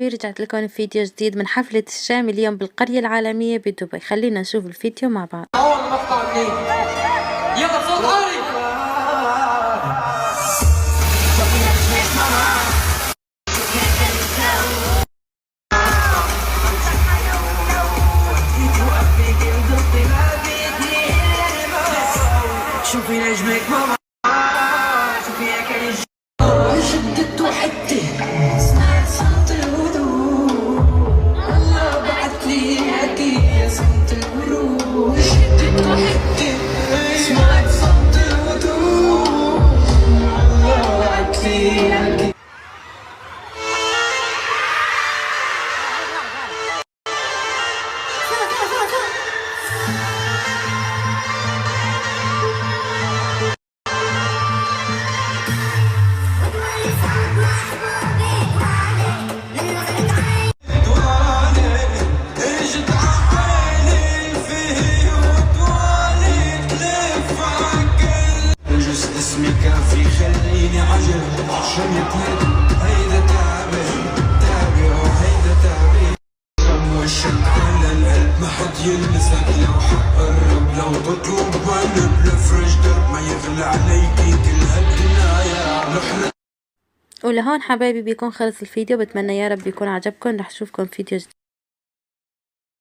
رجعت لكم فيديو جديد من حفلة الشام اليوم بالقرية العالمية بدبي. خلينا نشوف الفيديو مع بعض. أول مقطع منين؟ يلا بصوت عالي. شوفي نجمك ماما، شوفي يا كريم شدت وحدتي سمعت صوت الهدوء، الله بعت لي هدية صوت الورود. شدت وحدتي سمعت صوت الهدوء، الله بعت لي هدية. اسمي كافي خليني عجل شميتني هيدا تابع تابع وهيدا تابع وشك على القلب ما حد يلمسك لو حقرب لو تطلب قلب لفرج درب ما يغلى عليكي كل هالدنيا. ولهون حبايبي بيكون خلص الفيديو. بتمنى يا رب يكون عجبكم. رح اشوفكم فيديو جديد.